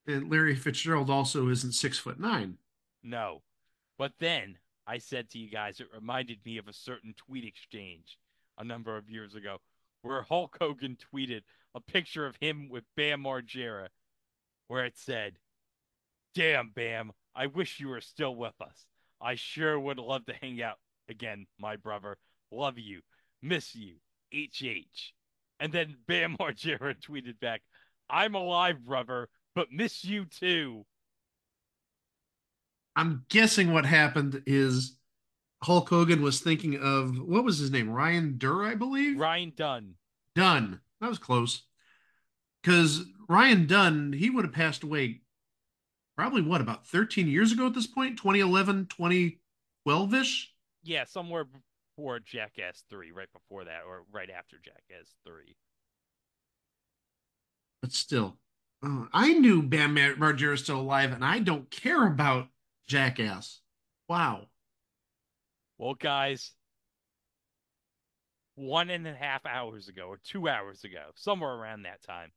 And Larry Fitzgerald also isn't 6'9". No. But then I said to you guys, it reminded me of a certain tweet exchange a number of years ago where Hulk Hogan tweeted a picture of him with Bam Margera where it said, "Damn, Bam, I wish you were still with us. I sure would love to hang out again, my brother. Love you. Miss you. HH." And then Bam Margera tweeted back, "I'm alive, brother, but miss you too." I'm guessing what happened is Hulk Hogan was thinking of, what was his name? Ryan Durr, I believe? Ryan Dunn. Dunn. That was close. Because Ryan Dunn, he would have passed away probably, what, about 13 years ago at this point? 2011, 2012-ish? Yeah, somewhere before Jackass 3, right before that, or right after Jackass 3. But still, I knew Bam Margera was still alive, and I don't care about Jackass. Wow. Well, guys, 1.5 hours ago, or 2 hours ago, somewhere around that time,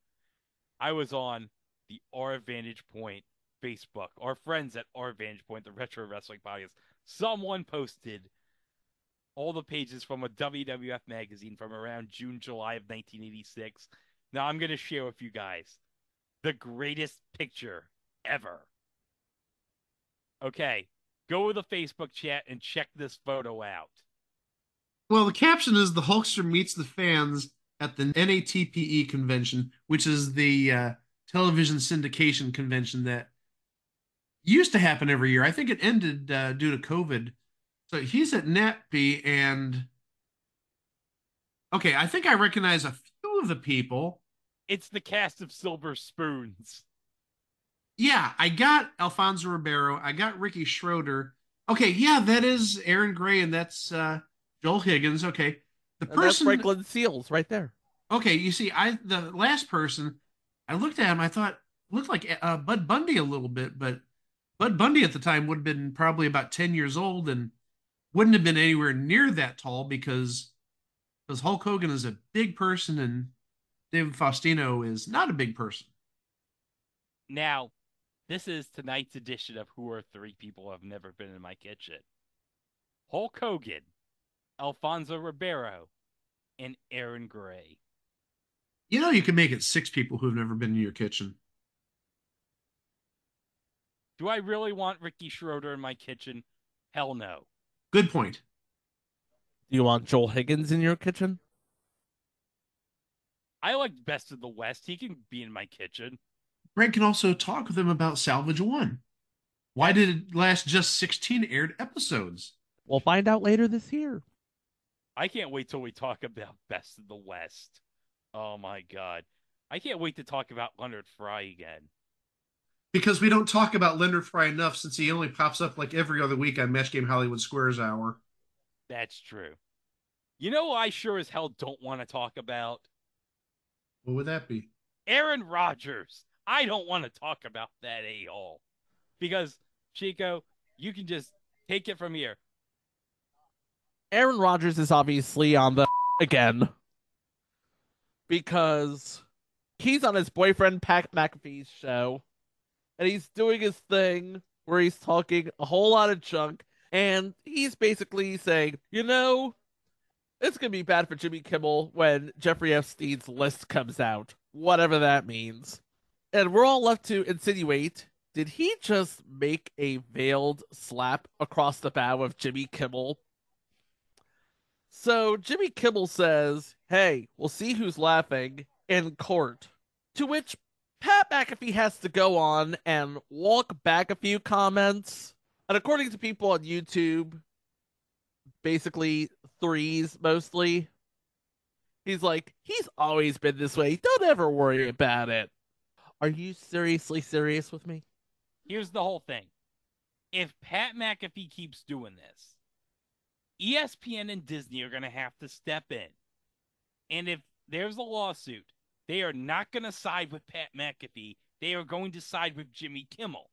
I was on the Our Vantage Point Facebook, our friends at Our Vantage Point, the Retro Wrestling Podcast. Someone posted all the pages from a WWF magazine from around June, July of 1986. Now I'm going to share with you guys the greatest picture ever. Okay, go to the Facebook chat and check this photo out. Well, the caption is "The Hulkster meets the fans at the NATPE convention," which is the television syndication convention that used to happen every year. I think it ended due to COVID. So he's at NATPE, and okay, I think I recognize a few of the people. It's the cast of Silver Spoons. Yeah, I got Alfonso Ribeiro. I got Ricky Schroeder. Okay, yeah, that is Aaron Gray, and that's Joel Higgins. Okay, the And person that's Franklin Seals right there. Okay, you see, the last person, I looked at him. I thought looked like Bud Bundy a little bit, but Bud Bundy at the time would have been probably about 10 years old and wouldn't have been anywhere near that tall because Hulk Hogan is a big person and David Faustino is not a big person. Now, this is tonight's edition of Who Are Three People Who Have Never Been in My Kitchen. Hulk Hogan, Alfonso Ribeiro, and Aaron Gray. You know, you can make it 6 people who have never been in your kitchen. Do I really want Ricky Schroeder in my kitchen? Hell no. Good point. Do you want Joel Higgins in your kitchen? I like Best of the West. He can be in my kitchen. Greg can also talk with him about Salvage 1. Why did it last just 16 aired episodes? We'll find out later this year. I can't wait till we talk about Best of the West. Oh my God. I can't wait to talk about Leonard Fry again. Because we don't talk about Leonard Fry enough since he only pops up like every other week on Match Game Hollywood Squares Hour. That's true. You know, I sure as hell don't want to talk about. What would that be? Aaron Rodgers. I don't want to talk about that a-hole. Because, Chico, you can just take it from here. Aaron Rodgers is obviously on the again. Because he's on his boyfriend Pat McAfee's show. And he's doing his thing where he's talking a whole lot of junk. And he's basically saying, you know, It's going to be bad for Jimmy Kimmel when Jeffrey Epstein's list comes out, whatever that means. And we're all left to insinuate, did he just make a veiled slap across the bow of Jimmy Kimmel? So Jimmy Kimmel says, hey, we'll see who's laughing in court. To which Pat McAfee has to go on and walk back a few comments. And according to people on YouTube, basically threes mostly, he's like, he's always been this way. Don't ever worry about it. Are you seriously serious with me? Here's the whole thing. If Pat McAfee keeps doing this, ESPN and Disney are going to have to step in. And if there's a lawsuit, they are not going to side with Pat McAfee. They are going to side with Jimmy Kimmel.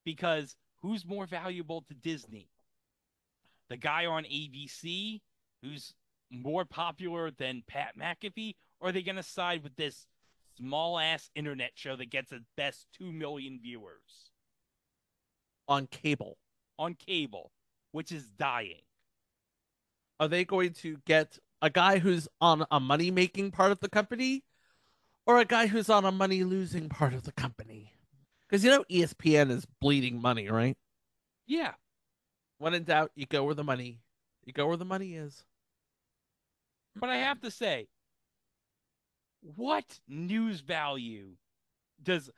Because who's more valuable to Disney? The guy on ABC who's more popular than Pat McAfee? Or are they going to side with this small-ass internet show that gets at best 2 million viewers? On cable. On cable, which is dying. Are they going to get a guy who's on a money-making part of the company or a guy who's on a money-losing part of the company? Because ESPN is bleeding money, right? Yeah. When in doubt, you go where the money is. But I have to say, what news value does...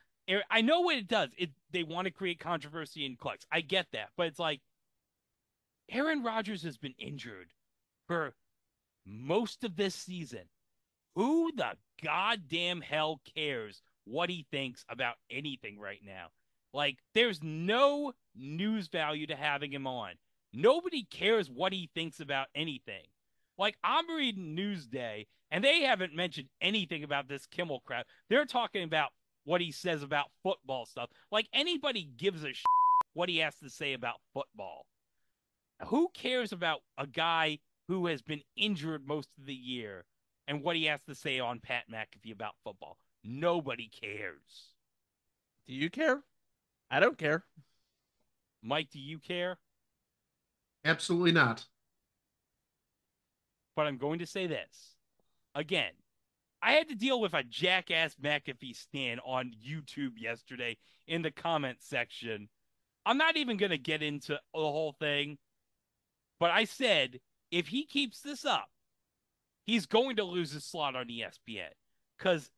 I know what it does. They want to create controversy and clicks. I get that. But it's like, Aaron Rodgers has been injured for most of this season. Who the goddamn hell cares what he thinks about anything right now? Like, there's no news value to having him on. Nobody cares what he thinks about anything. Like, I'm reading Newsday, and they haven't mentioned anything about this Kimmel crap. They're talking about what he says about football stuff. Like, anybody gives a shit what he has to say about football. Who cares about a guy who has been injured most of the year and what he has to say on Pat McAfee about football? Nobody cares. Do you care? I don't care. Mike, do you care? Absolutely not. But I'm going to say this. Again, I had to deal with a jackass McAfee stan on YouTube yesterday in the comment section. I'm not even going to get into the whole thing. But I said, if he keeps this up, he's going to lose his slot on ESPN. Because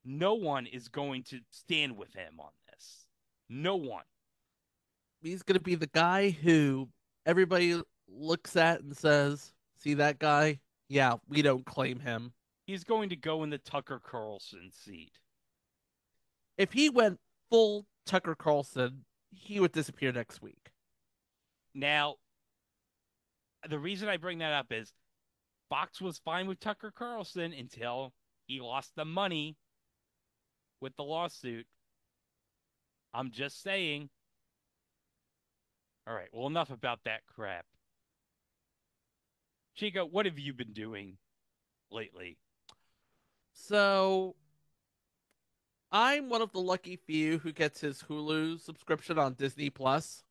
no one is going to stand with him on this. No one. He's going to be the guy who everybody looks at and says, see that guy? Yeah, we don't claim him. He's going to go in the Tucker Carlson seat. If he went full Tucker Carlson, he would disappear next week. Now, the reason I bring that up is Fox was fine with Tucker Carlson until he lost the money with the lawsuit. I'm just saying. All right, well, enough about that crap. Chico, what have you been doing lately? So, I'm one of the lucky few who gets his Hulu subscription on Disney Plus.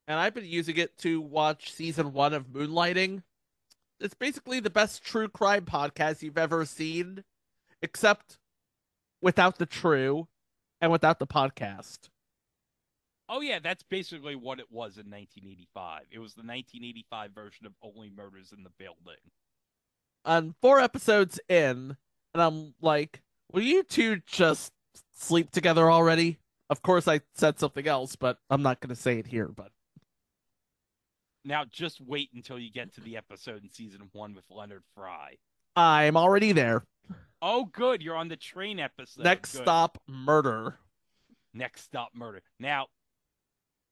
And I've been using it to watch season 1 of Moonlighting. It's basically the best true crime podcast you've ever seen, except without the true and without the podcast. Oh, yeah, that's basically what it was in 1985. It was the 1985 version of Only Murders in the Building. I'm 4 episodes in, and I'm like, will you two just sleep together already? Of course, I said something else, but I'm not going to say it here, but... Now, just wait until you get to the episode in season 1 with Leonard Fry. I'm already there. Oh, good. You're on the train episode. Next Good. stop, murder. Next stop, murder. Now,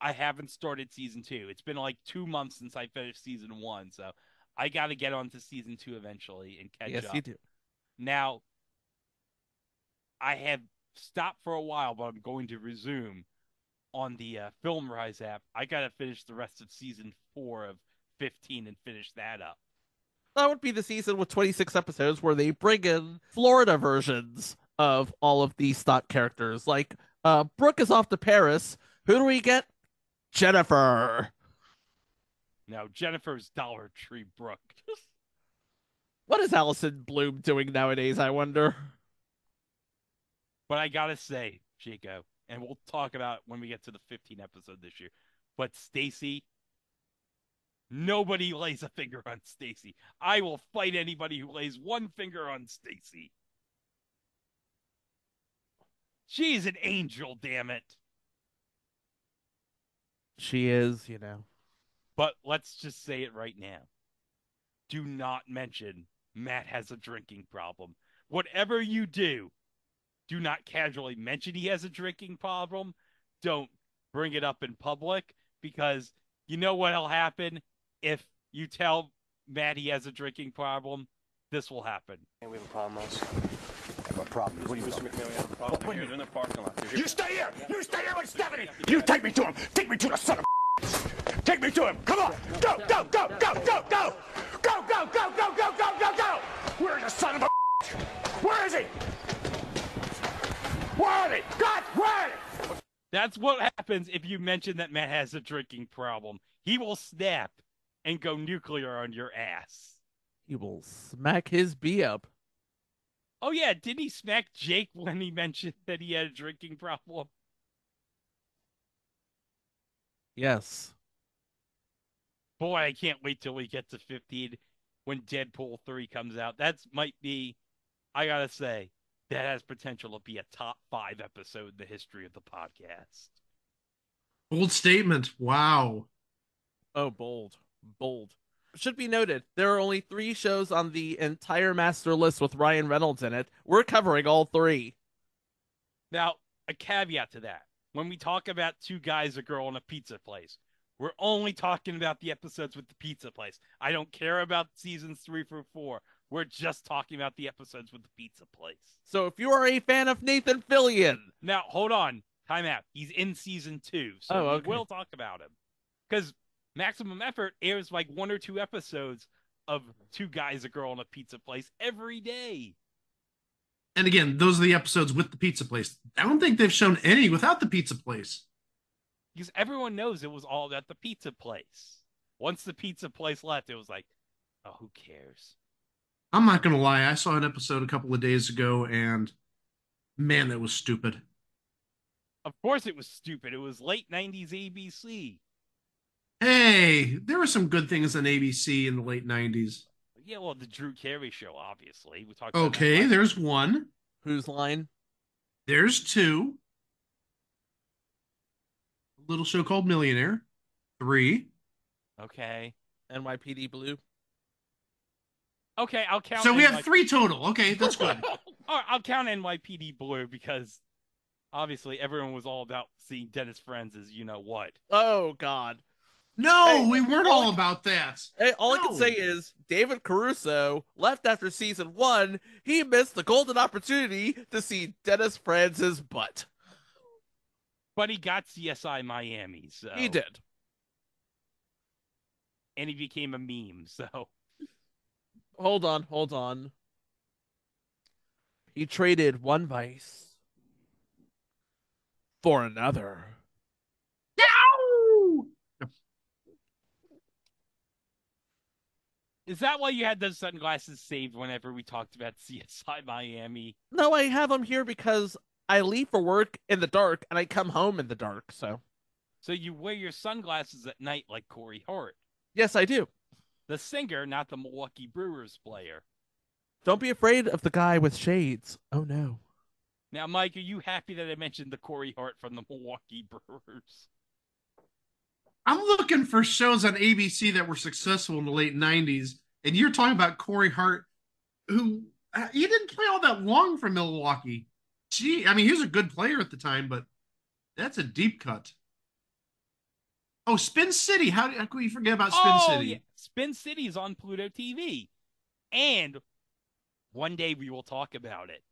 I haven't started season 2. It's been like 2 months since I finished season 1, so I got to get on to season 2 eventually and catch up. Yes, you do. Now, I have stopped for a while, but I'm going to resume on the Film Rise app. I got to finish the rest of season 4 of 15 and finish that up. That would be the season with 26 episodes where they bring in Florida versions of all of these stock characters. Like, Brooke is off to Paris. Who do we get? Jennifer. No, Jennifer's Dollar Tree Brook. What is Allison Bloom doing nowadays, I wonder? But I gotta say, Chico, and we'll talk about it when we get to the 15 episode this year. But Stacy, nobody lays a finger on Stacy. I will fight anybody who lays one finger on Stacy. She's an angel, damn it. She is, you know. But let's just say it right now. Do not mention Matt has a drinking problem. Whatever you do, do not casually mention he has a drinking problem. Don't bring it up in public, because you know what'll happen if you tell Matt he has a drinking problem? This will happen. And we have a problem, Mouse. What problem? What do you, Mr. McNeil, we have a problem here. You're in the parking lot. You stay here! You stay here with Stephanie! You take me to him! Take me to the son of a... Take me to him! Come on! Go, go, go, go, go, go! Go, go, go, go, go, go, go, go! Where's the son of a... Where is he? Where is he? God, where is he? That's what happens if you mention that Matt has a drinking problem. He will snap and go nuclear on your ass. He will smack his bee up. Oh, yeah. Didn't he smack Jake when he mentioned that he had a drinking problem? Yes. Boy, I can't wait till we get to 15 when Deadpool 3 comes out. That might be, I gotta say, that has potential to be a top 5 episode in the history of the podcast. Bold statement. Wow. Oh, bold. Bold. Should be noted, there are only 3 shows on the entire master list with Ryan Reynolds in it. We're covering all 3. Now, a caveat to that. When we talk about 2 guys, a girl, and a pizza place, we're only talking about the episodes with the pizza place. I don't care about seasons 3 through 4. We're just talking about the episodes with the pizza place. So if you are a fan of Nathan Fillion... Now, hold on. Time out. He's in season 2, so we'll talk about him. Because Maximum Effort airs like 1 or 2 episodes of 2 guys, a girl, and a pizza place every day. And again, those are the episodes with the pizza place. I don't think they've shown any without the pizza place. Because everyone knows it was all about the pizza place. Once the pizza place left, it was like, oh, who cares? I'm not going to lie. I saw an episode a couple of days ago, and man, that was stupid. Of course it was stupid. It was late 90s ABC. Hey, there were some good things on ABC in the late 90s. Yeah, well, the Drew Carey show, obviously. We talked about Okay, there's one. Whose line? There's 2. A little show called Millionaire. 3. Okay. NYPD Blue. Okay, I'll count. So we have 3 total. Okay, that's good. All right, I'll count NYPD Blue because obviously everyone was all about seeing Dennis Franz's you-know-what. Oh, God. No, we weren't all about that. Hey, all I can say is David Caruso left after season 1. He missed the golden opportunity to see Dennis Franz's butt. But he got CSI Miami, so he did. And he became a meme, so hold on. He traded one vice for another. No! Is that why you had those sunglasses saved whenever we talked about CSI Miami? No, I have them here because I leave for work in the dark and I come home in the dark, so. So you wear your sunglasses at night like Corey Hart. Yes, I do. The singer, not the Milwaukee Brewers player. Don't be afraid of the guy with shades. Oh, no. Now, Mike, are you happy that I mentioned the Corey Hart from the Milwaukee Brewers? I'm looking for shows on ABC that were successful in the late 90s, and you're talking about Corey Hart, who he didn't play all that long for Milwaukee. Gee, I mean, he was a good player at the time, but that's a deep cut. Oh, Spin City. How could we forget about Spin City? Yeah. Spin City is on Pluto TV. And one day we will talk about it.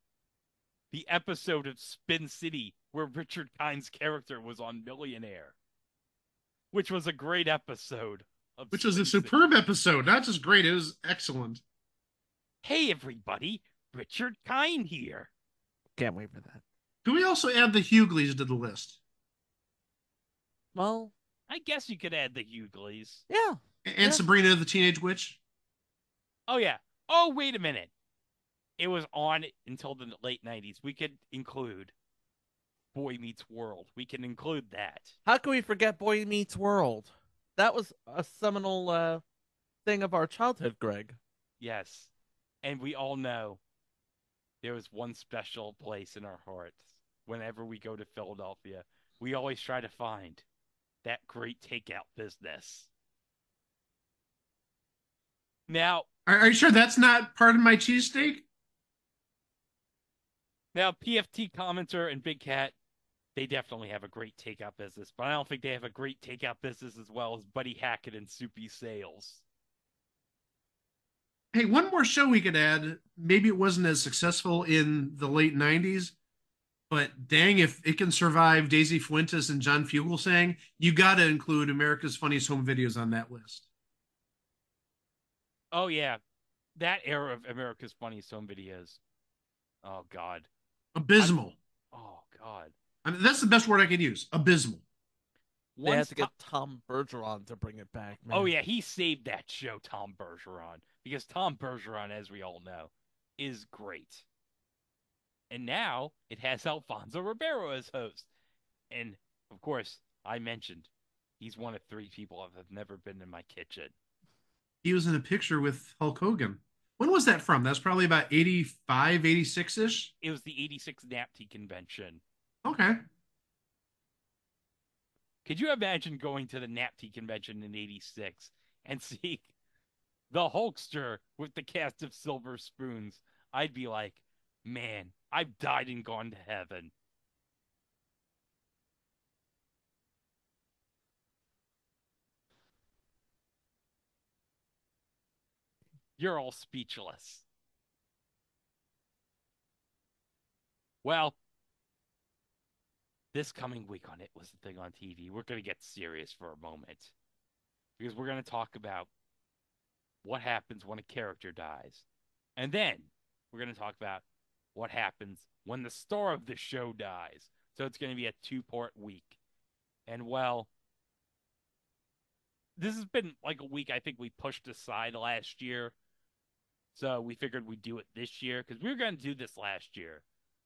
The episode of Spin City where Richard Kine's character was on Millionaire, which was a great episode. Which was a superb episode. Not just great, it was excellent. Hey, everybody. Richard Kine here. Can't wait for that. Can we also add the Hughleys to the list? Well, I guess you could add the Hughleys. Yeah. And Sabrina the Teenage Witch. Oh, yeah. Oh, wait a minute. It was on until the late 90s. We could include Boy Meets World. We can include that. How can we forget Boy Meets World? That was a seminal thing of our childhood, Greg. Yes. And we all know there was one special place in our hearts whenever we go to Philadelphia. We always try to find that great takeout business. Now, are you sure that's not part of my cheesesteak? Now, PFT commenter and Big Cat, they definitely have a great takeout business, but I don't think they have a great takeout business as well as Buddy Hackett and Soupy Sales. Hey, one more show we could add. Maybe it wasn't as successful in the late 90s, but dang, if it can survive Daisy Fuentes and John Fugelsang, you got to include America's Funniest Home Videos on that list. Oh, yeah. That era of America's Funniest Home Videos. Oh, God. Abysmal. Oh, God. I mean, that's the best word I could use. Abysmal. They had to get Tom Bergeron to bring it back, man. Oh, yeah. He saved that show, Tom Bergeron. Because Tom Bergeron, as we all know, is great. And now it has Alfonso Ribeiro as host. And, of course, I mentioned he's one of 3 people that have never been in my kitchen. He was in a picture with Hulk Hogan. When was that from? That's probably about 85, 86-ish? It was the 86 NAPTE convention. Okay. Could you imagine going to the NAPTE convention in 86 and seeing the Hulkster with the cast of Silver Spoons? I'd be like, man, I've died and gone to heaven. You're all speechless. Well, this coming week on It Was the Thing on TV, we're going to get serious for a moment. Because we're going to talk about what happens when a character dies. And then we're going to talk about what happens when the star of the show dies. So it's going to be a 2-part week. And, well, this has been like a week I think we pushed aside last year. So we figured we'd do it this year because we were going to do this last year.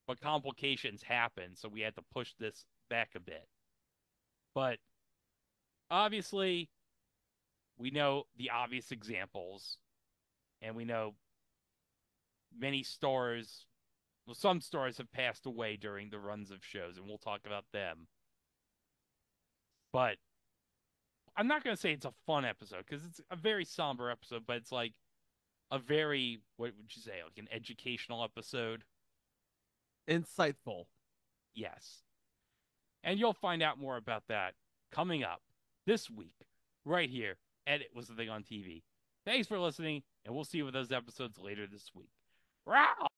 But complications happened, so we had to push this back a bit. But obviously, we know the obvious examples. And we know many stars, well, some stars have passed away during the runs of shows, and we'll talk about them. But I'm not going to say it's a fun episode because it's a very somber episode, but it's like a very, what would you say, like an educational episode? Insightful. Yes. And you'll find out more about that coming up this week, right here at It Was the Thing on TV. Thanks for listening, and we'll see you with those episodes later this week. Ralph!